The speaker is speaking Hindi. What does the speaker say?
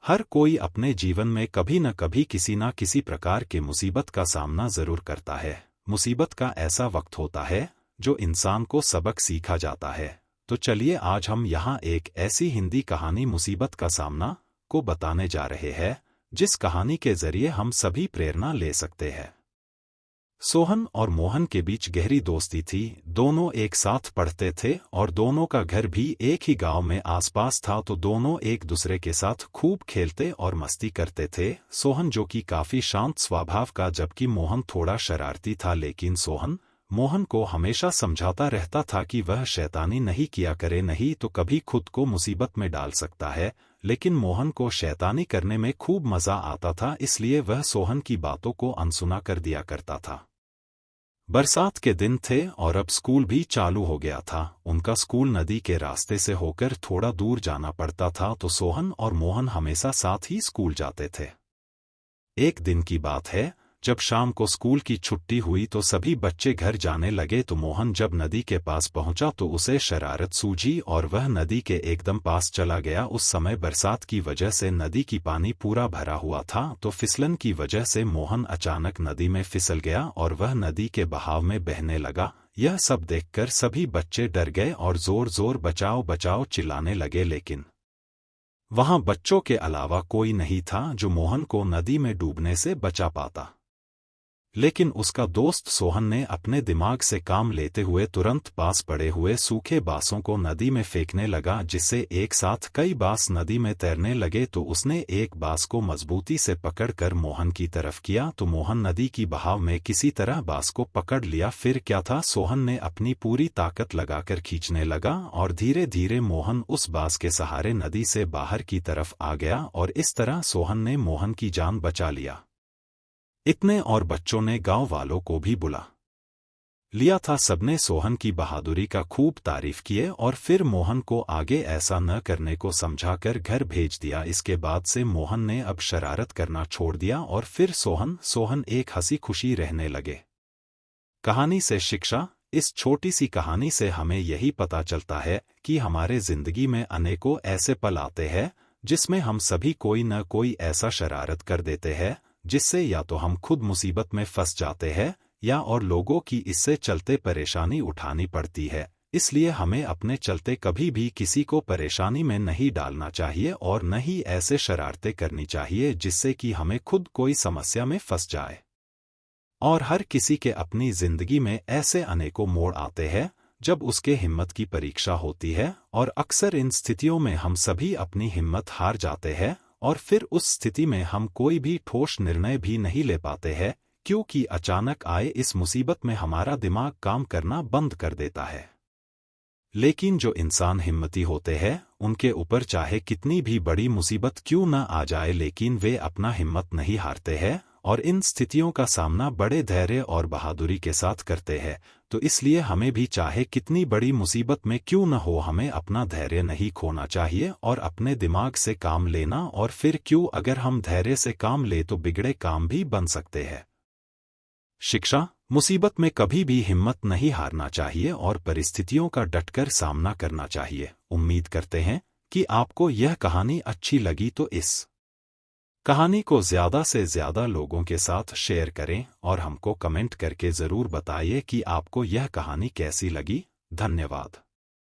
हर कोई अपने जीवन में कभी न कभी किसी न किसी प्रकार के मुसीबत का सामना जरूर करता है। मुसीबत का ऐसा वक्त होता है जो इंसान को सबक सीखा जाता है। तो चलिए आज हम यहाँ एक ऐसी हिंदी कहानी मुसीबत का सामना को बताने जा रहे हैं, जिस कहानी के जरिए हम सभी प्रेरणा ले सकते हैं। सोहन और मोहन के बीच गहरी दोस्ती थी। दोनों एक साथ पढ़ते थे और दोनों का घर भी एक ही गांव में आसपास था, तो दोनों एक दूसरे के साथ खूब खेलते और मस्ती करते थे। सोहन जो कि काफी शांत स्वभाव का, जबकि मोहन थोड़ा शरारती था, लेकिन सोहन मोहन को हमेशा समझाता रहता था कि वह शैतानी नहीं किया करे, नहीं तो कभी खुद को मुसीबत में डाल सकता है। लेकिन मोहन को शैतानी करने में खूब मजा आता था, इसलिए वह सोहन की बातों को अनसुना कर दिया करता था। बरसात के दिन थे और अब स्कूल भी चालू हो गया था। उनका स्कूल नदी के रास्ते से होकर थोड़ा दूर जाना पड़ता था, तो सोहन और मोहन हमेशा साथ ही स्कूल जाते थे। एक दिन की बात है, जब शाम को स्कूल की छुट्टी हुई तो सभी बच्चे घर जाने लगे, तो मोहन जब नदी के पास पहुंचा तो उसे शरारत सूझी और वह नदी के एकदम पास चला गया। उस समय बरसात की वजह से नदी की पानी पूरा भरा हुआ था, तो फिसलन की वजह से मोहन अचानक नदी में फिसल गया और वह नदी के बहाव में बहने लगा। यह सब देखकर सभी बच्चे डर गए और जोर जोर बचाओ बचाओ चिल्लाने लगे, लेकिन वहां बच्चों के अलावा कोई नहीं था जो मोहन को नदी में डूबने से बचा पाता। लेकिन उसका दोस्त सोहन ने अपने दिमाग से काम लेते हुए तुरंत पास पड़े हुए सूखे बांसों को नदी में फेंकने लगा, जिससे एक साथ कई बांस नदी में तैरने लगे। तो उसने एक बांस को मजबूती से पकड़कर मोहन की तरफ किया, तो मोहन नदी की बहाव में किसी तरह बांस को पकड़ लिया। फिर क्या था, सोहन ने अपनी पूरी ताकत लगाकर खींचने लगा और धीरे धीरे मोहन उस बांस के सहारे नदी से बाहर की तरफ आ गया और इस तरह सोहन ने मोहन की जान बचा लिया। इतने और बच्चों ने गांव वालों को भी बुला लिया था। सबने सोहन की बहादुरी का खूब तारीफ किए और फिर मोहन को आगे ऐसा न करने को समझाकर घर भेज दिया। इसके बाद से मोहन ने अब शरारत करना छोड़ दिया और फिर सोहन एक हंसी खुशी रहने लगे। कहानी से शिक्षा। इस छोटी सी कहानी से हमें यही पता चलता है कि हमारे जिंदगी में अनेकों ऐसे पल आते हैं जिसमें हम सभी कोई न कोई ऐसा शरारत कर देते हैं जिससे या तो हम खुद मुसीबत में फंस जाते हैं या और लोगों की इससे चलते परेशानी उठानी पड़ती है। इसलिए हमें अपने चलते कभी भी किसी को परेशानी में नहीं डालना चाहिए और न ही ऐसे शरारतें करनी चाहिए जिससे कि हमें खुद कोई समस्या में फंस जाए। और हर किसी के अपनी जिंदगी में ऐसे अनेकों मोड़ आते हैं जब उसके हिम्मत की परीक्षा होती है, और अक्सर इन स्थितियों में हम सभी अपनी हिम्मत हार जाते हैं और फिर उस स्थिति में हम कोई भी ठोस निर्णय भी नहीं ले पाते हैं, क्योंकि अचानक आए इस मुसीबत में हमारा दिमाग काम करना बंद कर देता है। लेकिन जो इंसान हिम्मती होते हैं उनके ऊपर चाहे कितनी भी बड़ी मुसीबत क्यों न आ जाए, लेकिन वे अपना हिम्मत नहीं हारते हैं और इन स्थितियों का सामना बड़े धैर्य और बहादुरी के साथ करते हैं। तो इसलिए हमें भी चाहे कितनी बड़ी मुसीबत में क्यों न हो, हमें अपना धैर्य नहीं खोना चाहिए और अपने दिमाग से काम लेना, और फिर क्यों अगर हम धैर्य से काम ले तो बिगड़े काम भी बन सकते हैं। शिक्षा। मुसीबत में कभी भी हिम्मत नहीं हारना चाहिए और परिस्थितियों का डटकर सामना करना चाहिए। उम्मीद करते हैं कि आपको यह कहानी अच्छी लगी, तो इस कहानी को ज़्यादा से ज़्यादा लोगों के साथ शेयर करें और हमको कमेंट करके ज़रूर बताइए कि आपको यह कहानी कैसी लगी। धन्यवाद।